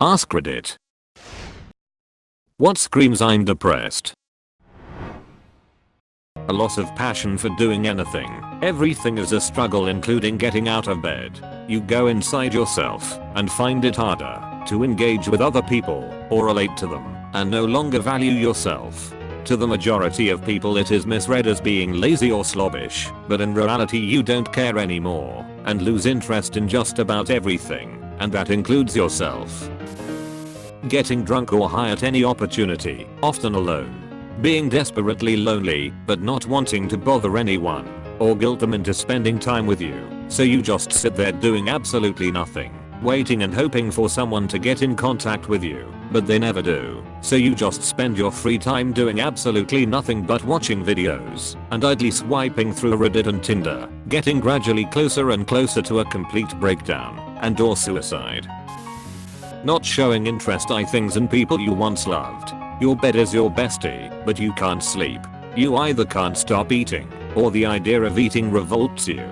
AskReddit. What screams I'm depressed? A loss of passion for doing anything. Everything is a struggle, including getting out of bed. You go inside yourself and find it harder to engage with other people or relate to them, and no longer value yourself. To the majority of people it is misread as being lazy or slobbish, but in reality you don't care anymore and lose interest in just about everything, and that includes yourself. Getting drunk or high at any opportunity, often alone. Being desperately lonely, but not wanting to bother anyone, or guilt them into spending time with you, so you just sit there doing absolutely nothing, waiting and hoping for someone to get in contact with you, but they never do, so you just spend your free time doing absolutely nothing but watching videos, and idly swiping through Reddit and Tinder, getting gradually closer and closer to a complete breakdown, and or suicide. Not showing interest in things and people you once loved. Your bed is your bestie, but you can't sleep. You either can't stop eating, or the idea of eating revolts you.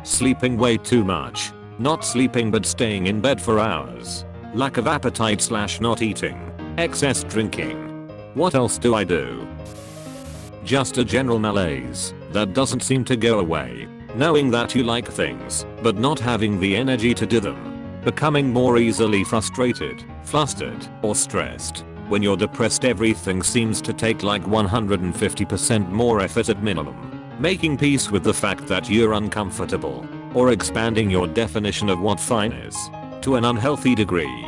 Sleeping way too much. Not sleeping but staying in bed for hours. Lack of appetite / not eating. Excess drinking. What else do I do? Just a general malaise that doesn't seem to go away. Knowing that you like things, but not having the energy to do them. Becoming more easily frustrated, flustered, or stressed. When you're depressed, everything seems to take like 150% more effort at minimum. Making peace with the fact that you're uncomfortable, or expanding your definition of what fine is to an unhealthy degree.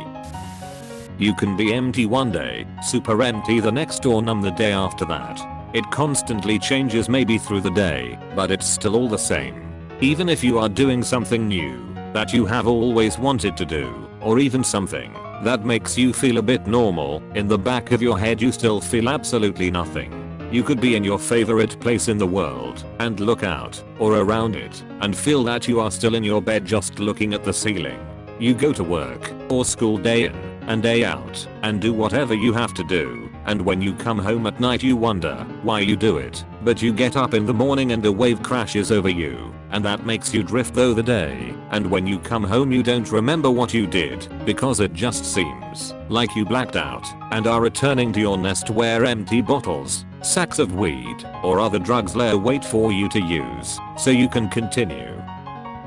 You can be empty one day, super empty the next, or numb the day after that. It constantly changes maybe through the day, but it's still all the same. Even if you are doing something new that you have always wanted to do, or even something that makes you feel a bit normal, in the back of your head you still feel absolutely nothing. You could be in your favorite place in the world and look out or around it and feel that you are still in your bed just looking at the ceiling. You go to work or school day in and day out and do whatever you have to do, and when you come home at night you wonder why you do it, but you get up in the morning and a wave crashes over you, and that makes you drift through the day, and when you come home you don't remember what you did because it just seems like you blacked out and are returning to your nest where empty bottles, sacks of weed, or other drugs lay wait for you to use so you can continue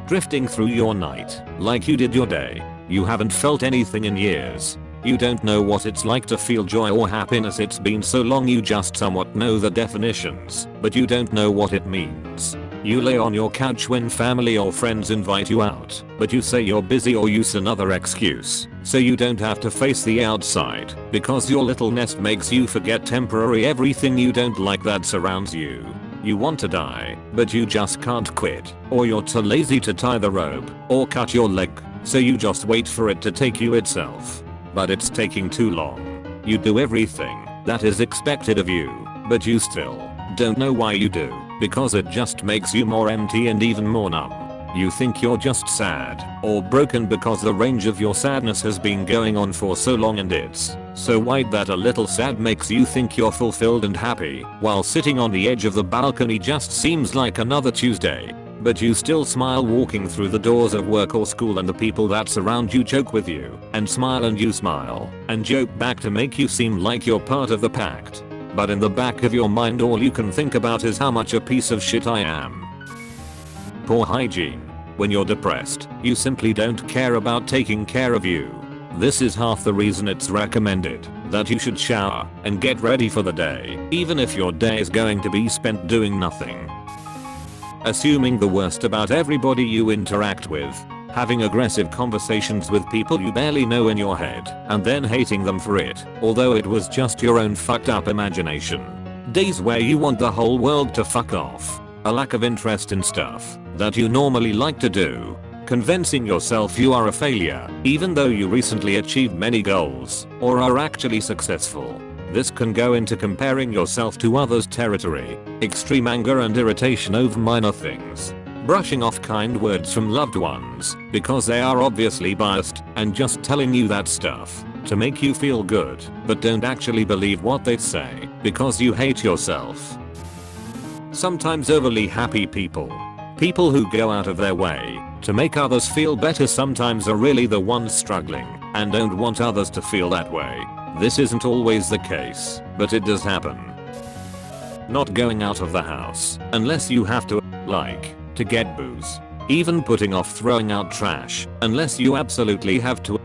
drifting through your night like you did your day. You haven't felt anything in years. You don't know what it's like to feel joy or happiness. It's been so long you just somewhat know the definitions, but you don't know what it means. You lay on your couch when family or friends invite you out, but you say you're busy or use another excuse, so you don't have to face the outside, because your little nest makes you forget temporarily everything you don't like that surrounds you. You want to die, but you just can't quit, or you're too lazy to tie the rope, or cut your leg, so you just wait for it to take you itself. But it's taking too long. You do everything that is expected of you, but you still don't know why you do, because it just makes you more empty and even more numb. You think you're just sad or broken because the range of your sadness has been going on for so long, and it's so wide that a little sad makes you think you're fulfilled and happy, while sitting on the edge of the balcony just seems like another Tuesday. But you still smile walking through the doors of work or school, and the people that surround you joke with you and smile, and you smile and joke back to make you seem like you're part of the pact. But in the back of your mind all you can think about is how much a piece of shit I am. Poor hygiene. When you're depressed, you simply don't care about taking care of you. This is half the reason it's recommended that you should shower and get ready for the day, even if your day is going to be spent doing nothing. Assuming the worst about everybody you interact with, having aggressive conversations with people you barely know in your head, and then hating them for it, although it was just your own fucked up imagination. Days where you want the whole world to fuck off. A lack of interest in stuff that you normally like to do. Convincing yourself you are a failure, even though you recently achieved many goals, or are actually successful. This can go into comparing yourself to others' territory, extreme anger and irritation over minor things, brushing off kind words from loved ones because they are obviously biased and just telling you that stuff to make you feel good, but don't actually believe what they say because you hate yourself. Sometimes overly happy people who go out of their way to make others feel better sometimes are really the ones struggling. and don't want others to feel that way. This isn't always the case, but it does happen. Not going out of the house unless you have to, like, to get booze. Even putting off throwing out trash unless you absolutely have to.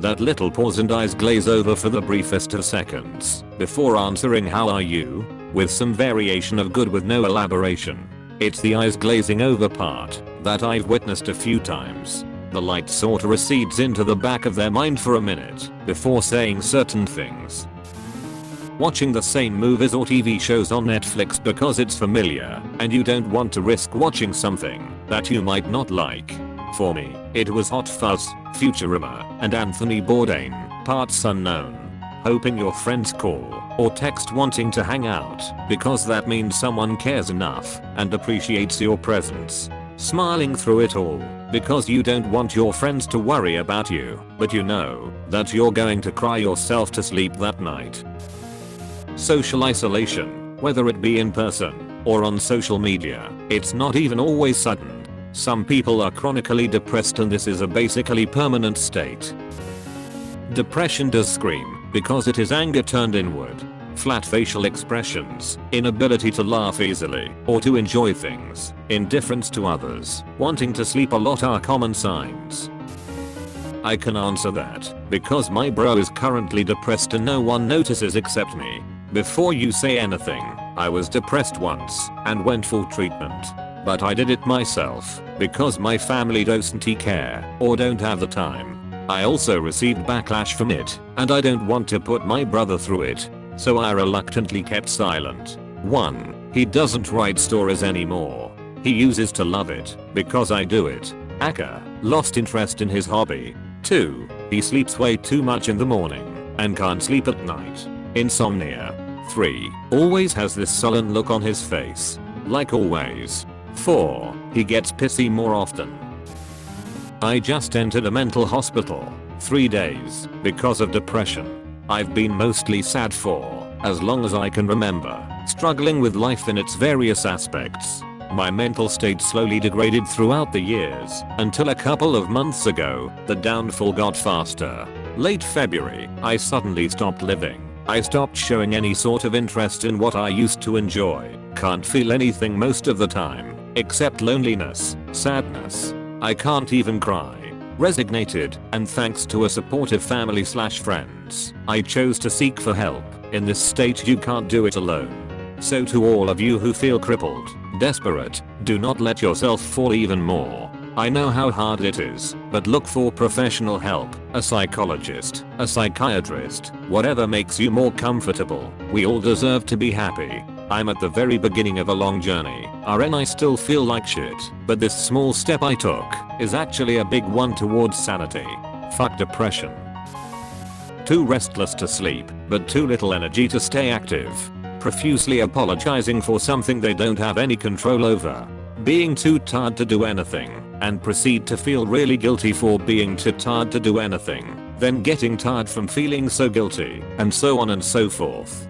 That little pause and eyes glaze over for the briefest of seconds before answering how are you, with some variation of good with no elaboration. It's the eyes glazing over part that I've witnessed a few times. The light sorta recedes into the back of their mind for a minute before saying certain things. Watching the same movies or TV shows on Netflix because it's familiar and you don't want to risk watching something that you might not like. For me, it was Hot Fuzz, Futurama, and Anthony Bourdain, parts unknown. Hoping your friends call or text wanting to hang out because that means someone cares enough and appreciates your presence. Smiling through it all because you don't want your friends to worry about you, but you know that you're going to cry yourself to sleep that night. Social isolation, whether it be in person or on social media, it's not even always sudden. Some people are chronically depressed and this is a basically permanent state. Depression does scream because it is anger turned inward. Flat facial expressions, inability to laugh easily or to enjoy things, indifference to others, wanting to sleep a lot are common signs. I can answer that because my bro is currently depressed and no one notices except me. Before you say anything, I was depressed once and went for treatment. But I did it myself because my family doesn't care or don't have the time. I also received backlash from it and I don't want to put my brother through it. So I reluctantly kept silent. 1. He doesn't write stories anymore. He uses to love it because I do it. Aka lost interest in his hobby. 2. He sleeps way too much in the morning and can't sleep at night. Insomnia. 3. Always has this sullen look on his face. Like always. 4. He gets pissy more often. I just entered a mental hospital 3 days because of depression. I've been mostly sad for as long as I can remember, struggling with life in its various aspects. My mental state slowly degraded throughout the years until a couple of months ago, the downfall got faster. Late February, I suddenly stopped living. I stopped showing any sort of interest in what I used to enjoy. Can't feel anything most of the time, except loneliness, sadness. I can't even cry. Resignated, and thanks to a supportive family/friends, I chose to seek for help. In this state you can't do it alone. So to all of you who feel crippled, desperate, do not let yourself fall even more. I know how hard it is, but look for professional help, a psychologist, a psychiatrist, whatever makes you more comfortable. We all deserve to be happy. I'm at the very beginning of a long journey, and I still feel like shit, but this small step I took is actually a big one towards sanity. Fuck depression. Too restless to sleep, but too little energy to stay active. Profusely apologizing for something they don't have any control over. Being too tired to do anything, and proceed to feel really guilty for being too tired to do anything, then getting tired from feeling so guilty, and so on and so forth.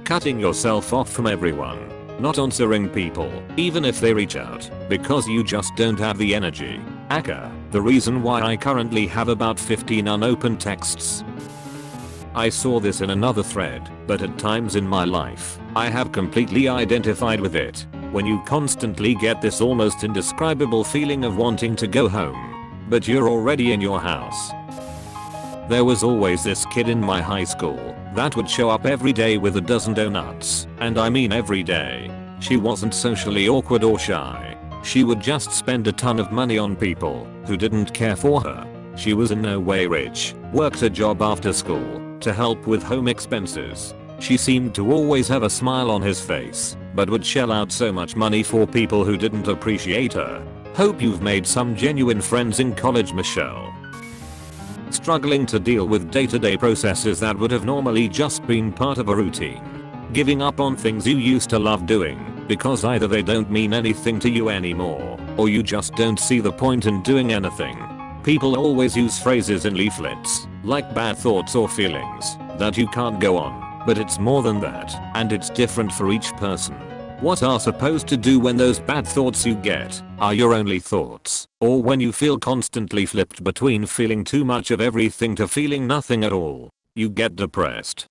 Cutting yourself off from everyone. Not answering people, even if they reach out, because you just don't have the energy. Aka, the reason why I currently have about 15 unopened texts. I saw this in another thread, but at times in my life, I have completely identified with it. When you constantly get this almost indescribable feeling of wanting to go home, but you're already in your house. There was always this kid in my high school that would show up every day with a dozen donuts, and I mean every day. She wasn't socially awkward or shy. She would just spend a ton of money on people who didn't care for her. She was in no way rich, worked a job after school to help with home expenses. She seemed to always have a smile on his face, but would shell out so much money for people who didn't appreciate her. Hope you've made some genuine friends in college, Michelle. Struggling to deal with day-to-day processes that would have normally just been part of a routine. Giving up on things you used to love doing because either they don't mean anything to you anymore, or you just don't see the point in doing anything. People always use phrases in leaflets, like bad thoughts or feelings, that you can't go on, but it's more than that, and it's different for each person. What are supposed to do when those bad thoughts you get are your only thoughts, or when you feel constantly flipped between feeling too much of everything to feeling nothing at all? You get depressed.